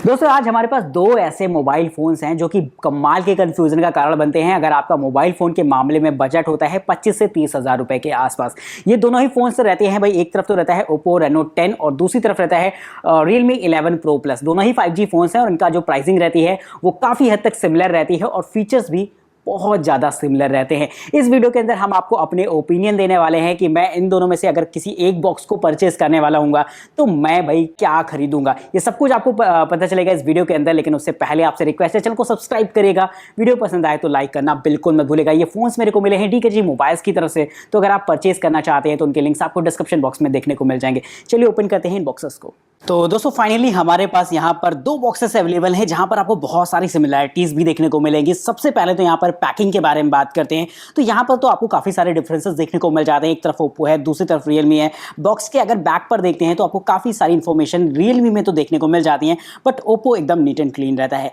दोस्तों आज हमारे पास दो ऐसे मोबाइल फ़ोन्स हैं जो कि कमाल के कन्फ्यूज़न का कारण बनते हैं अगर आपका मोबाइल फ़ोन के मामले में बजट होता है 25 से 30 हज़ार रुपए के आसपास। ये दोनों ही फ़ोन्स रहते हैं भाई, एक तरफ तो रहता है ओप्पो रेनो 10 और दूसरी तरफ रहता है रियलमी 11 प्रो प्लस। दोनों ही 5G फ़ोन्स हैं और इनका जो प्राइसिंग रहती है वो काफ़ी हद तक सिमिलर रहती है और फीचर्स भी बहुत ज़्यादा सिमिलर रहते हैं। इस वीडियो के अंदर हम आपको अपने ओपिनियन देने वाले हैं कि मैं इन दोनों में से अगर किसी एक बॉक्स को परचेस करने वाला हूँगा तो मैं भाई क्या खरीदूंगा, ये सब कुछ आपको पता चलेगा इस वीडियो के अंदर। लेकिन उससे पहले आपसे रिक्वेस्ट है, चैनल को सब्सक्राइब करिएगा, वीडियो पसंद आए तो लाइक करना बिल्कुल मत भूलेगा। ये फोन्स मेरे को मिले हैं DKG मोबाइल्स की तरफ से, तो अगर आप परचेस करना चाहते हैं तो उनके लिंक्स आपको डिस्क्रिप्शन बॉक्स में देखने को मिल जाएंगे। चलिए ओपन करते हैं इन बॉक्सेस को। तो दोस्तों फाइनली हमारे पास यहाँ पर दो बॉक्सेस अवेलेबल हैं जहाँ पर आपको बहुत सारी सिमिलैरिटीज भी देखने को मिलेंगी। सबसे पहले तो यहाँ पर पैकिंग के बारे में बात करते हैं तो यहाँ पर तो आपको काफ़ी सारे डिफरेंसेस देखने को मिल जाते हैं। एक तरफ ओप्पो है, दूसरी तरफ रियलमी है। बॉक्स के अगर बैक पर देखते हैं तो आपको काफ़ी सारी इन्फॉर्मेशन रियलमी में तो देखने को मिल जाती है, बट ओप्पो एकदम नीट एंड क्लीन रहता है।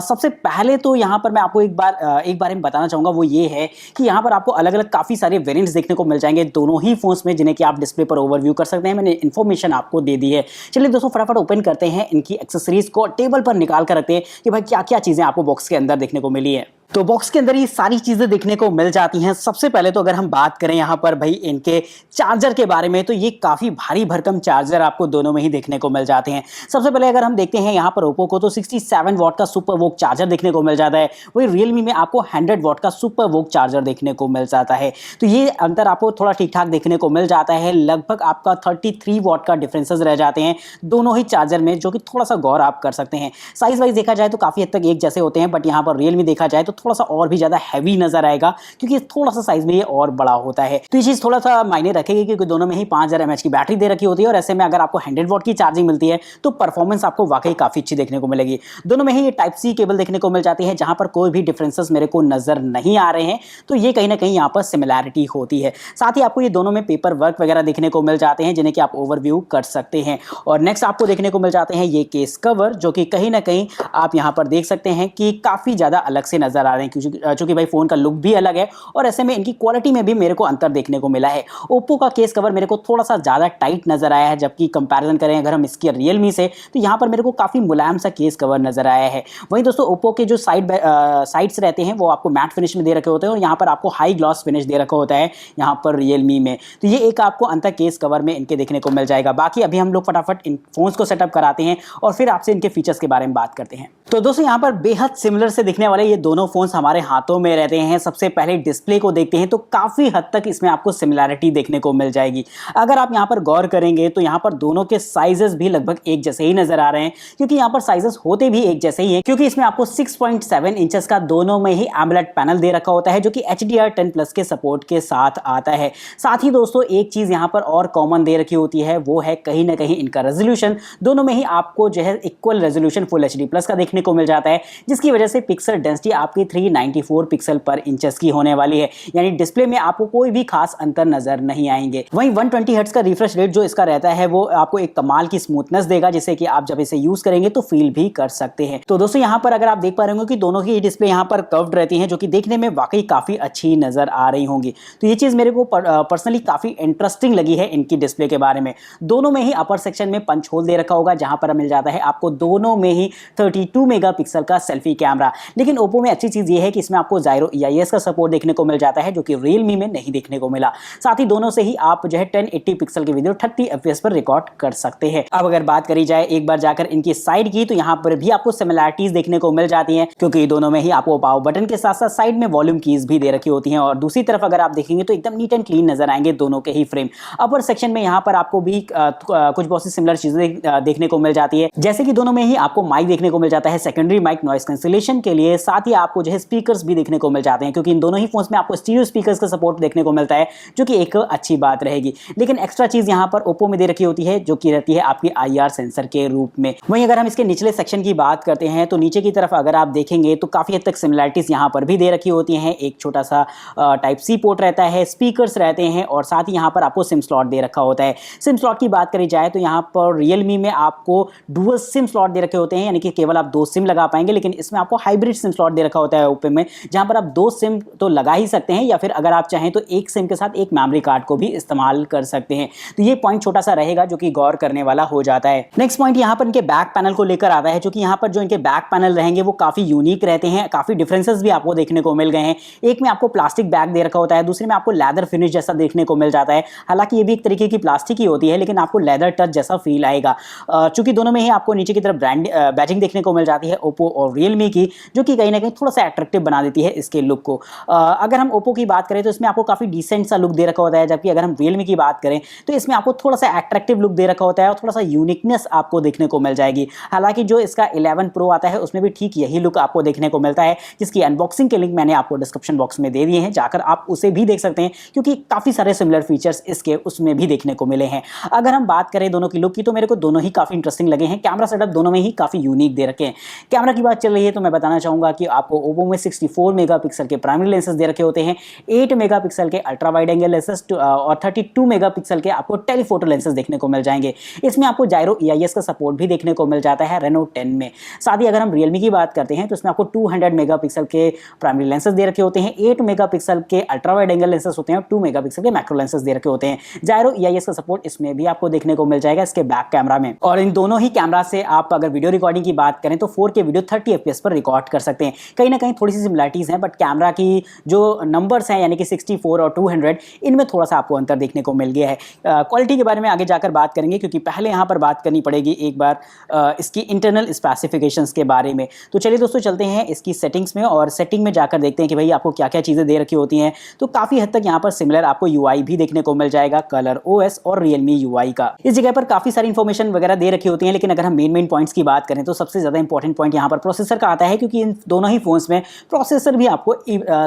सबसे पहले तो यहाँ पर मैं आपको एक बारे में बताना चाहूँगा, वो ये है कि यहाँ पर आपको अलग अलग काफ़ी सारे वेरियंट्स देखने को मिल जाएंगे दोनों ही फोन्स में, जिन्हें कि आप डिस्प्ले पर ओवरव्यू कर सकते हैं। मैंने इन्फॉर्मेशन आपको दे दी है। चलिए दोस्तों फटाफट ओपन करते हैं, इनकी एक्सेसरीज को टेबल पर निकाल कर रखते हैं कि भाई क्या क्या चीजें आपको बॉक्स के अंदर देखने को मिली है। तो बॉक्स के अंदर ये सारी चीजें देखने को मिल जाती हैं। सबसे पहले तो अगर हम बात करें यहाँ पर भाई इनके चार्जर के बारे में, तो ये काफी भारी भरकम चार्जर आपको दोनों में ही देखने को मिल जाते हैं। सबसे पहले अगर हम देखते हैं यहाँ पर ओप्पो को तो 67 वॉट का सुपर वोक चार्जर देखने को मिल जाता है, वही रियलमी में आपको 100 वॉट का सुपर वोक चार्जर देखने को मिल जाता है। तो ये अंतर आपको थोड़ा ठीक ठाक देखने को मिल जाता है। लगभग आपका 33 वॉट का डिफरेंसेस रह जाते हैं दोनों ही चार्जर में, जो कि थोड़ा सा गौर आप कर सकते हैं। साइज वाइज देखा जाए तो काफी हद तक एक जैसे होते हैं, बट यहाँ पर रियलमी देखा जाए तो थोड़ा सा और भी ज्यादा हैवी नजर आएगा क्योंकि थोड़ा सा साइज में ये और बड़ा होता है। तो ये चीज थोड़ा सा मायने रखेगी क्योंकि दोनों में ही 5000 mAh की बैटरी दे रखी होती है और ऐसे में अगर आपको 100 वॉट की चार्जिंग मिलती है तो परफॉर्मेंस आपको वाकई काफी अच्छी देखने को मिलेगी। दोनों में ही ये टाइप सी केबल देखने को मिल जाती है जहां पर कोई भी डिफरेंसेस मेरे को नजर नहीं आ रहे हैं, तो ये कहीं ना कहीं यहाँ पर सिमिलैरिटी होती है। साथ ही आपको ये दोनों में पेपर वर्क वगैरह देखने को मिल जाते हैं जिन्हें कि आप ओवरव्यू कर सकते हैं। और नेक्स्ट आपको देखने को मिल जाते हैं ये केस कवर, जो कि कहीं ना कहीं आप यहाँ पर देख सकते हैं कि काफी ज्यादा अलग से नजर आ रहे हैं क्योंकि भाई फोन का लुक भी अलग है और ऐसे में इनकी क्वालिटी में भी मेरे को अंतर देखने को मिला है। ओप्पो का केस कवर मेरे को थोड़ा सा ज्यादा टाइट नजर आया है, जबकि कंपैरिजन करें अगर हम इसकी रियलमी से तो यहाँ पर मेरे को काफी मुलायम सा केस कवर नजर आया है। वहीं दोस्तों ओप्पो के जो साइड्स रहते हैं वो आपको मैट फिनिश में दे रखे होते हैं और यहाँ पर आपको हाई ग्लॉस फिनिश दे रखा होता है यहाँ पर रियलमी में। तो ये एक आपको अंतर केस कवर में इनके देखने को मिल जाएगा। बाकी अभी हम लोग फटाफट इन फोन्स को सेटअप कराते हैं और फिर आपसे इनके फीचर्स के बारे में बात करते हैं। तो दोस्तों यहाँ पर बेहद सिमिलर से दिखने वाले ये दोनों फोन्स हमारे हाथों में रहते हैं। सबसे पहले डिस्प्ले को देखते हैं तो काफी हद तक इसमें आपको सिमिलैरिटी देखने को मिल जाएगी। अगर आप यहाँ पर गौर करेंगे तो यहाँ पर दोनों के साइजेस भी लगभग एक जैसे ही नजर आ रहे हैं, क्योंकि यहाँ पर साइजेस होते भी एक जैसे ही हैं, क्योंकि इसमें आपको 6.7 इंचेस का दोनों में ही AMOLED पैनल दे रखा होता है जो कि HDR10+ के सपोर्ट के साथ आता है। साथ ही दोस्तों एक चीज यहाँ पर और कॉमन दे रखी होती है, वो है कहीं ना कहीं इनका रेजोल्यूशन। दोनों में ही आपको जो है इक्वल रेजोल्यूशन फुल HD+ का देखने को मिल जाता है, जिसकी वजह से पिक्सल डेंसिटी आपकी 394 पिक्सल पर इंचेस की होने वाली है, यानी डिस्प्ले में आपको कोई भी खास अंतर नजर नहीं आएंगे। वहीं 120 हर्ट्ज का रिफ्रेश रेट जो इसका रहता है वो आपको एक कमाल की स्मूथनेस देगा, जिससे कि आप जब इसे यूज करेंगे तो फील भी कर सकते हैं। तो दोस्तों यहाँ पर अगर आप देख पा रहे होंगे कि दोनों की डिस्प्ले यहाँ पर कर्व्ड रहती है, जो कि देखने में वाकई काफी अच्छी नजर आ रही होंगी। तो ये चीज मेरे को पर्सनली काफी इंटरेस्टिंग लगी है इनकी डिस्प्ले के बारे में। दोनों में ही अपर सेक्शन में पंच होल दे रखा होगा, जहां पर मिल जाता है आपको दोनों में ही 32 मेगापिक्सल का सेल्फी कैमरा। लेकिन ओप्पो में अच्छी चीज ये है कि इसमें आपको जायरो EIS का सपोर्ट देखने को मिल जाता है, जो कि रियलमी में नहीं देखने को मिला। साथ ही दोनों से ही आप जो है 1080 पिक्सल की वीडियो 30 FPS पर रिकॉर्ड कर सकते हैं। अब अगर बात करी जाए एक बार जाकर इनकी साइड की, तो यहाँ पर भी आपको सिमिलैरिटीज देखने को मिल जाती हैं, क्योंकि दोनों में ही आपको पावर बटन के साथ साथ साइड में वॉल्यूम कीज भी दे रखी होती हैं। और दूसरी तरफ अगर आप देखेंगे तो एकदम नीट एंड क्लीन नजर आएंगे दोनों के ही फ्रेम। अपर सेक्शन में यहाँ पर आपको भी कुछ बहुत सी सिमिलर चीजें देखने को मिल जाती है, जैसे कि दोनों में ही आपको माइक देखने को मिल जाता है सेकेंडरी माइक नॉइस कैंसिलेशन के लिए। साथ ही आपको जो है स्पीकर्स भी देखने को मिल जाते हैं, क्योंकि इन दोनों ही फोन्स में आपको स्टीरियो स्पीकर्स का सपोर्ट देखने को मिलता है, जो कि एक अच्छी बात रहेगी। लेकिन एक्स्ट्रा चीज यहाँ पर ओप्पो में दे रखी होती है, जो कि रहती है आपकी IR सेंसर के रूप में। वहीं अगर हम इसके निचले सेक्शन की बात करते हैं तो नीचे की तरफ अगर आप देखेंगे तो काफी हद तक सिमिलैरिटीज यहाँ पर भी दे रखी होती हैं। एक छोटा सा टाइप सी पोर्ट रहता है, स्पीकर्स रहते हैं और साथ ही यहाँ पर आपको सिम स्लॉट दे रखा होता है। सिम स्लॉट की बात करी जाए तो यहाँ पर रियलमी में आपको डुअल सिम स्लॉट दे रखे होते हैं, यानी कि केवल आप 2 सिम लगा पाएंगे, लेकिन इसमें आपको हाइब्रिड सिम स्लॉट दे रखा होता होता है ओप्पो में, जहां पर आप 2 सिम तो लगा ही सकते हैं या फिर अगर आप चाहें तो एक सिम के साथ एक मेमोरी कार्ड को भी इस्तेमाल कर सकते हैं। तो ये पॉइंट छोटा सा रहेगा जो कि गौर करने वाला हो जाता है। नेक्स्ट पॉइंट यहाँ पर इनके बैक पैनल को लेकर आता है, जो कि यहाँ पर जो इनके बैक पैनल रहेंगे वो काफी यूनिक रहते हैं, काफी डिफरेंसेस भी आपको देखने को मिल गए हैं। एक में आपको प्लास्टिक बैग दे रखा होता है, दूसरे में आपको लेदर फिनिश जैसा देखने को मिल जाता है। हालांकि ये भी एक तरीके की प्लास्टिक ही होती है लेकिन आपको लेदर टच जैसा फील आएगा। चूंकि दोनों में ही आपको नीचे की तरफ ब्रांड बैजिंग देखने को मिल जाती है ओप्पो और रियलमी की, जो कि कहीं ना कहीं थोड़ा सा अट्रैक्टिव बना देती है इसके लुक को। अगर हम ओप्पो की बात करें तो इसमें आपको काफी डिसेंट सा लुक दे रखा होता है, जबकि अगर हम रियलमी की बात करें तो इसमें आपको थोड़ा सा अट्रैक्टिव लुक दे रखा होता है और थोड़ा सा यूनिकनेस आपको देखने को मिल जाएगी। हालांकि जो इसका 11 प्रो आता है उसमें भी ठीक यही लुक आपको देखने को मिलता है, जिसकी अनबॉक्सिंग के लिंक मैंने आपको डिस्क्रिप्शन बॉक्स में दे दिए हैं, जाकर आप उसे भी देख सकते हैं क्योंकि काफी सारे सिमिलर फीचर्स इसके उसमें भी देखने को मिले हैं। अगर हम बात करें दोनों की लुक की तो मेरे को दोनों ही काफी इंटरेस्टिंग लगे हैं। कैमरा सेटअप दोनों में ही काफी यूनिक दे रखे हैं। कैमरा की बात चल रही है तो मैं बताना चाहूंगा कि आपको ओप्पो में 64 मेगापिक्सल के प्राइमरी लेंसेज दे रखे होते हैं, 8 मेगापिक्सल के अल्ट्रा वाइड एंगल लेंसेज और 32 मेगापिक्सल के आपको टेलीफोटो लेंसेज देखने को मिल जाएंगे। इसमें आपको जायरो EIS का सपोर्ट भी देखने को मिल जाता है रेनो 10 में। साथ ही अगर हम रियलमी की बात करते हैं तो इसमें आपको 200 मेगापिक्सल के प्राइमरी लेंसेज दे रखे होते हैं, 8 मेगापिक्सल के अल्ट्रा वाइड एंगल लेंसेज होते हैं, 2 मेगापिक्सल के मैक्रो लेंसेज दे रखे होते हैं। जायरो EIS का सपोर्ट इसमें भी आपको देखने को मिल जाएगा इसके बैक कैमरा में। और इन दोनों ही कैमरा से आप अगर वीडियो रिकॉर्डिंग की बात करें तो 4K वीडियो 30 FPS पर रिकॉर्ड कर सकते हैं। कहीं ना कहीं थोड़ी सी सिमिलरिटीज हैं, बट कैमरा की जो नंबर्स हैं यानी कि 64 और 200 इनमें थोड़ा सा आपको अंतर देखने को मिल गया है। क्वालिटी के बारे में आगे जाकर बात करेंगे क्योंकि पहले यहाँ पर बात करनी पड़ेगी एक बार इसकी इंटरनल स्पेसिफिकेशंस के बारे में। तो चलिए दोस्तों चलते हैं इसकी सेटिंग्स में और सेटिंग में जाकर देखते हैं कि भाई आपको क्या क्या चीज़ें दे रखी होती हैं। तो काफ़ी हद तक यहाँ पर सिमिलर आपको UI भी देखने को मिल जाएगा कलर OS और रियलमी UI का। इस जगह पर काफ़ी सारी इन्फॉर्मेशन वगैरह दे रखी होती है, लेकिन अगर हम मेन पॉइंट्स की बात करें तो सबसे ज़्यादा इंपॉर्टेंट पॉइंट यहाँ पर प्रोसेसर का आता है, क्योंकि इन दोनों ही फोन्स में प्रोसेसर भी आपको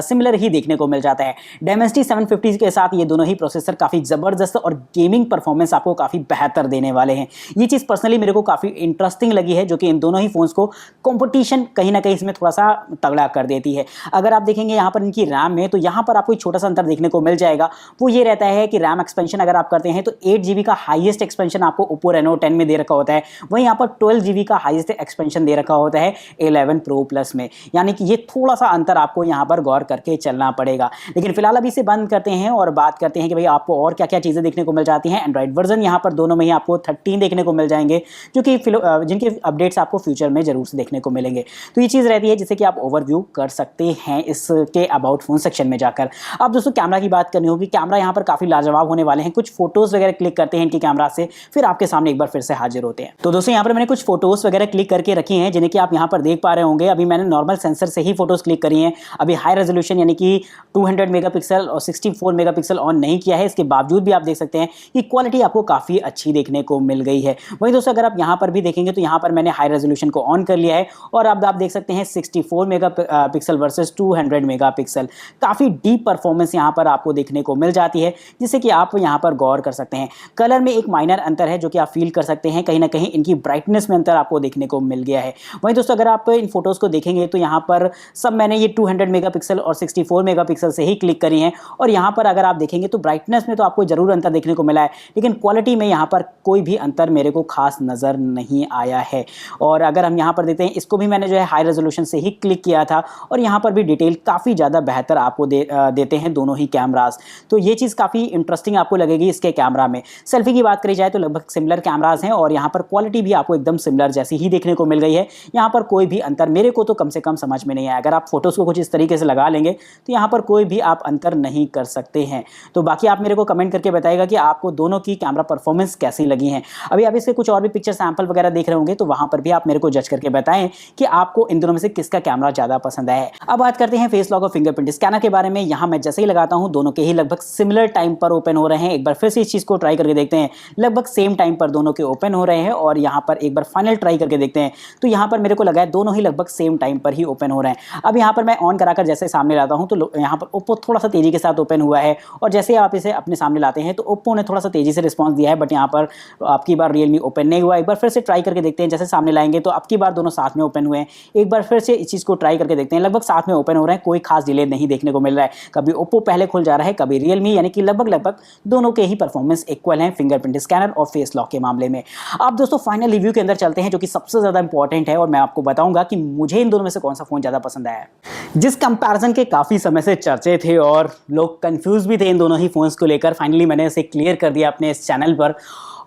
सिमिलर ही देखने को मिल जाता है। Dimensity 750 के साथ ये दोनों ही प्रोसेसर काफ़ी ज़बरदस्त और गेमिंग परफॉर्मेंस आपको काफ़ी बेहतर देने वाले हैं। ये चीज़ पर्सनली मेरे को काफ़ी इंटरेस्टिंग लगी है, जो कि इन दोनों ही फोन्स को कंपटीशन कहीं ना कहीं इसमें थोड़ा सा तगड़ा कर देती है। अगर आप देखेंगे यहाँ पर इनकी रैम में तो यहाँ पर आपको एक छोटा सा अंतर देखने को मिल जाएगा। वो ये रहता है कि रैम एक्सपेंशन अगर आप करते हैं तो 8 GB का हाईएस्ट एक्सपेंशन आपको ओप्पो रेनो 10 में दे रखा होता है, वहीं यहाँ पर 12 GB का हाईएस्ट एक्सपेंशन दे रखा होता है 11 प्रो प्लस में। यानी कि ये थोड़ा सा अंतर आपको यहाँ पर गौर करके चलना पड़ेगा। लेकिन फिलहाल अभी इसे बंद करते हैं और बात करते हैं कि भाई आपको और क्या क्या चीज़ें देखने को मिल जाती हैं। एंड्रॉइड वर्जन यहाँ पर दोनों में ही आपको 13 देखने को मिल जाएंगे, जो कि जिनके अपडेट्स आपको फ्यूचर में जरूर से देखने को मिलेंगे। तो ये चीज़ रहती है जिससे कि आप ओवरव्यू कर सकते हैं इसके अबाउट फोन सेक्शन में जाकर। अब दोस्तों कैमरा की बात करनी होगी। कैमरा यहाँ पर काफ़ी लाजवाब होने वाले हैं। कुछ फोटोज़ वगैरह क्लिक करते हैं इनके कैमरा से, फिर आपके सामने एक बार फिर से हाजिर होते हैं। तो दोस्तों यहाँ पर मैंने कुछ फोटोज़ वगैरह क्लिक करके रखी हैं, जिन्हें कि आप यहाँ पर देख पा रहे होंगे। अभी मैंने नॉर्मल सेंसर से ही फोटोज़ क्लिक करी हैं। अभी हाई रेजोल्यूशन यानी कि 200 मेगापिक्सल और 64 मेगापिक्सल ऑन नहीं किया है। इसके बावजूद भी आप देख सकते हैं कि क्वालिटी आपको काफ़ी अच्छी देखने को मिल गई है। वहीं दोस्तों अगर आप यहाँ पर भी देखेंगे तो यहाँ पर मैंने हाई रेजोल्यूशन को ऑन कर लिया है और अब आप देख सकते हैं 64 मेगापिक्सल वर्सेस 200 मेगापिक्सल। काफ़ी डीप परफॉर्मेंस यहाँ पर आपको देखने को मिल जाती है, जिससे कि आप यहाँ पर गौर कर सकते हैं। कलर में एक माइनर अंतर है जो कि आप फील कर सकते हैं, कहीं ना कहीं इनकी ब्राइटनेस में अंतर आपको देखने को मिल गया है। वहीं दोस्तों अगर आप इन फोटोज़ को देखेंगे तो यहाँ पर सब मैंने ये 200 मेगापिक्सल और 64 मेगापिक्सल से ही क्लिक करी हैं और यहाँ पर अगर आप देखेंगे तो ब्राइटनेस में तो आपको जरूर अंतर देखने को मिला है, लेकिन क्वालिटी में यहाँ पर कोई भी अंतर मेरे को खास नज़र नहीं आया है। और अगर हम यहाँ पर देखते हैं, इसको भी मैंने जो है हाई रेजोल्यूशन से ही क्लिक किया था और यहाँ पर भी डिटेल काफ़ी ज़्यादा बेहतर आपको देते हैं दोनों ही कैमरास। तो ये चीज़ काफ़ी इंटरेस्टिंग आपको लगेगी इसके कैमरा में। सेल्फी की बात करी जाए तो लगभग सिमिलर कैमरास हैं और यहाँ पर क्वालिटी भी आपको एकदम सिमिलर जैसी ही देखने को मिल गई है। यहाँ पर कोई भी अंतर मेरे को तो कम से कम समझ में नहीं आया। अगर आप फोटोज़ को कुछ इस तरीके से लगा लेंगे तो यहाँ पर कोई भी आप अंतर नहीं कर सकते हैं। तो बाकी आप मेरे को कमेंट करके बताइएगा कि आपको दोनों की कैमरा परफॉर्मेंस कैसी लगी है। अभी आप इसके कुछ और भी पिक्चर सैंपल वगैरह देख रहे होंगे तो वहाँ पर भी आप मेरे को जज करके बताएं कि आपको इन दोनों में से किसका कैमरा ज़्यादा पसंद आया है। अब बात करते हैं फेस लॉक और फिंगरप्रिंट स्कैनर के बारे में। यहाँ मैं जैसे ही लगाता हूँ दोनों के ही लगभग सिमिलर टाइम पर ओपन हो रहे हैं। एक बार फिर से इस चीज़ को ट्राई करके देखते हैं। लगभग सेम टाइम पर दोनों के ओपन हो रहे हैं और यहाँ पर एक बार फाइनल ट्राई करके देखते हैं तो यहाँ पर मेरे को लगा है दोनों ही लगभग सेम टाइम पर ही ओपन हो रहे हैं। अब यहाँ पर मैं ऑन कराकर जैसे सामने लाता हूँ तो यहाँ पर ओप्पो थोड़ा सा तेज़ी के साथ ओपन हुआ है और जैसे आप इसे अपने सामने लाते हैं तो ओप्पो ने थोड़ा सा तेज़ी से रिस्पॉन्स दिया है, बट यहाँ पर आपकी बार रियलमी ओपन नहीं हुआ। एक बार फिर से ट्राई करके देखते हैं, जैसे सामने लाएंगे तो आपकी बार दोनों साथ में ओपन हुए हैं। एक बार फिर से इस चीज़ को ट्राई करके देखते हैं, लगभग साथ में ओपन हो रहे हैं, कोई खास डिले नहीं देखने को मिल रहा है। कभी ओप्पो पहले खुल जा रहा है, कभी रियलमी, यानी कि लगभग दोनों के ही परफॉर्मेंस इक्वल हैं फिंगरप्रिंट स्कैनर और फेस लॉक के मामले में। अब दोस्तों फाइनल रिव्यू के अंदर चलते हैं, जो कि सबसे ज़्यादा इंपॉर्टेंट है और मैं आपको बताऊंगा कि मुझे इन दोनों में से कौन सा फोन ज़्यादा ज़्यादा पसंद आया है। जिस कंपैरिजन के काफ़ी समय से चर्चे थे और लोग कंफ्यूज भी थे इन दोनों ही फ़ोन्स को लेकर, फाइनली मैंने इसे क्लियर कर दिया अपने इस चैनल पर।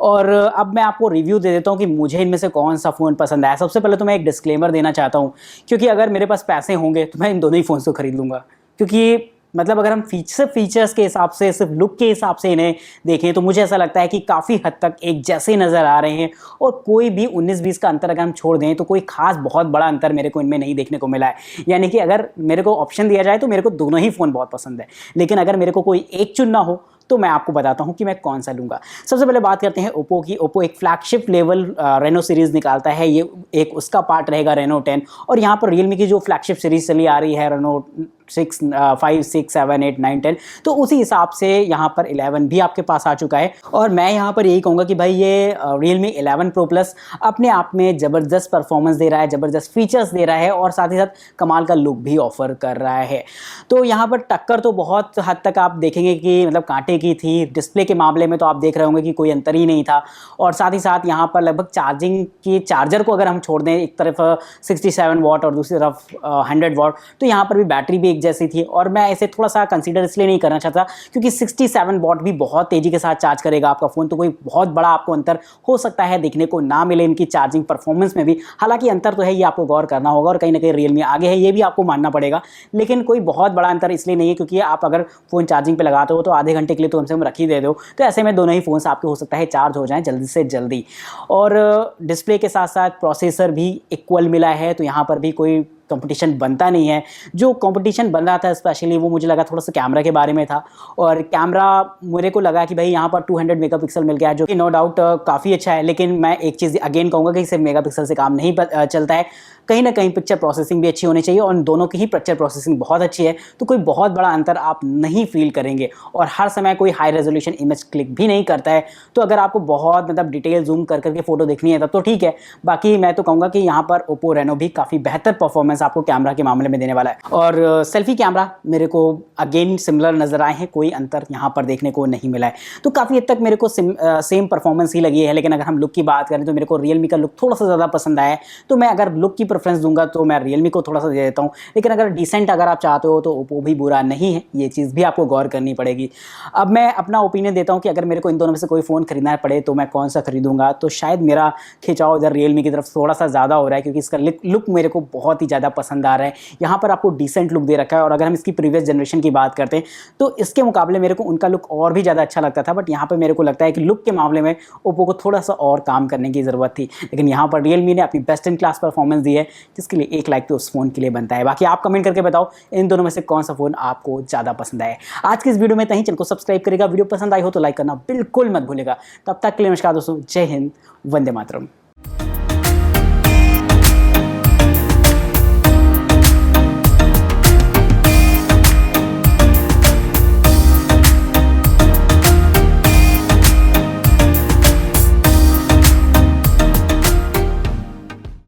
और अब मैं आपको रिव्यू दे देता हूँ कि मुझे इनमें से कौन सा फ़ोन पसंद आया। सबसे पहले तो मैं एक डिस्क्लेमर देना चाहता हूँ, क्योंकि अगर मेरे पास पैसे होंगे तो मैं इन दोनों ही फ़ोन्स को खरीद लूँगा। क्योंकि मतलब अगर हम फीचर्स के हिसाब से, सिर्फ लुक के हिसाब से इन्हें देखें तो मुझे ऐसा लगता है कि काफ़ी हद तक एक जैसे नज़र आ रहे हैं। और कोई भी 19-20 का अंतर अगर हम छोड़ दें तो कोई खास बहुत बड़ा अंतर मेरे को इनमें नहीं देखने को मिला है। यानी कि अगर मेरे को ऑप्शन दिया जाए तो मेरे को दोनों ही फ़ोन बहुत पसंद है, लेकिन अगर मेरे को कोई एक चुनना हो तो मैं आपको बताता हूं कि मैं कौन सा लूँगा। सबसे पहले बात करते हैं ओप्पो की। ओप्पो एक फ्लैगशिप लेवल रेनो सीरीज़ निकालता है, ये एक उसका पार्ट रहेगा रेनो 10। और यहाँ पर रियलमी की जो फ्लैगशिप सीरीज़ चली आ रही है रेनो 6, 5, 6, 7, 8, 9, 10, तो उसी हिसाब से यहाँ पर 11 भी आपके पास आ चुका है। और मैं यहाँ पर यही कहूँगा कि भाई ये रियलमी 11 प्रो प्लस अपने आप में ज़बरदस्त परफॉर्मेंस दे रहा है, ज़बरदस्त फीचर्स दे रहा है और साथ ही साथ कमाल का लुक भी ऑफर कर रहा है। तो यहाँ पर टक्कर तो बहुत हद तक आप देखेंगे कि मतलब कांटे की थी। डिस्प्ले के मामले में तो आप देख रहे होंगे कि कोई अंतर ही नहीं था। और साथ ही साथ यहाँ पर लगभग चार्जिंग की चार्जर को अगर हम छोड़ दें, एक तरफ 67 वाट और दूसरी तरफ 100 वाट, तो यहाँ पर भी बैटरी भी एक जैसी थी। और मैं इसे थोड़ा सा कंसीडर इसलिए नहीं करना चाहता क्योंकि 67 वाट भी बहुत तेजी के साथ चार्ज करेगा आपका फ़ोन, तो कोई बहुत बड़ा आपको अंतर हो सकता है देखने को ना मिले इनकी चार्जिंग परफॉर्मेंस में भी। हालांकि अंतर तो है, ये आपको गौर करना होगा और कहीं ना कहीं रियलमी आगे है, ये भी आपको मानना पड़ेगा। लेकिन कोई बहुत बड़ा अंतर इसलिए नहीं है क्योंकि आप अगर फ़ोन चार्जिंग पे लगाते हो तो आधे घंटे के लिए तो कम से कम रख ही दे दो, तो ऐसे में दोनों ही फ़ोन्स आपके हो सकता है चार्ज हो जाएं जल्दी से जल्दी। और डिस्प्ले के साथ साथ प्रोसेसर भी इक्वल मिला है, तो यहाँ पर भी कोई कंपटीशन बनता नहीं है। जो कंपटीशन बन रहा था स्पेशली वो मुझे लगा थोड़ा सा कैमरा के बारे में था। और कैमरा मेरे को लगा कि भाई यहाँ पर 200 मेगापिक्सल मिल गया है, जो कि नो डाउट काफ़ी अच्छा है। लेकिन मैं एक चीज़ अगेन कहूँगा कि सिर्फ मेगापिक्सल से काम नहीं चलता है, कहीं ना कहीं पिक्चर प्रोसेसिंग भी अच्छी होनी चाहिए और दोनों की ही पिक्चर प्रोसेसिंग बहुत अच्छी है, तो कोई बहुत बड़ा अंतर आप नहीं फील करेंगे। और हर समय कोई हाई रेजोल्यूशन इमेज क्लिक भी नहीं करता है, तो अगर आपको बहुत मतलब डिटेल जूम कर करके फ़ोटो देखनी है तब तो ठीक है। बाकी मैं तो कहूँगा कि यहाँ पर ओप्पो रेनो भी काफ़ी बेहतर परफॉर्मेंस आपको कैमरा के मामले में देने वाला है। और सेल्फी कैमरा मेरे को अगेन सिमिलर नज़र आए हैं, कोई अंतर यहाँ पर देखने को नहीं मिला है, तो काफ़ी हद तक मेरे को सेम परफॉर्मेंस ही लगी है। लेकिन अगर हम लुक की बात करें तो मेरे को रियलमी का लुक थोड़ा सा ज़्यादा पसंद आया है, तो मैं अगर लुक की प्रेफरेंस दूंगा तो मैं रियलमी को थोड़ा सा दे देता हूँ। लेकिन अगर डिसेंट अगर आप चाहते हो तो ओप्पो भी बुरा नहीं है, ये चीज़ भी आपको गौर करनी पड़ेगी। अब मैं अपना ओपिनियन देता हूँ कि अगर मेरे को इन दोनों में से कोई फ़ोन खरीदना पड़े तो मैं कौन सा खरीदूंगा, तो शायद मेरा खिंचाव इधर रियलमी की तरफ थोड़ा सा ज़्यादा हो रहा है क्योंकि इसका लुक मेरे को बहुत ही ज़्यादा पसंद आ रहा है। यहाँ पर आपको डिसेंट लुक दे रखा है और अगर हम इसकी प्रीवियस जनरेशन की बात करते हैं तो इसके मुकाबले मेरे को उनका लुक और भी ज़्यादा अच्छा लगता था। बट यहाँ पर मेरे को लगता है कि लुक के मामले में ओप्पो को थोड़ा सा और काम करने की ज़रूरत थी। लेकिन यहाँ पर रियलमी ने अपनी बेस्ट इन क्लास परफॉर्मेंस दी है, जिसके लिए एक लाइक तो उस फोन के लिए बनता है। बाकी आप कमेंट करके बताओ इन दोनों में से कौन सा फोन आपको ज़्यादा पसंद आया। आज की इस वीडियो में इतना ही, चैनल को सब्सक्राइब करेगा, वीडियो पसंद आई हो तो लाइक करना बिल्कुल मत भूलेगा। तब तक के लिए नमस्कार दोस्तों, जय हिंद, वंदे मातरम।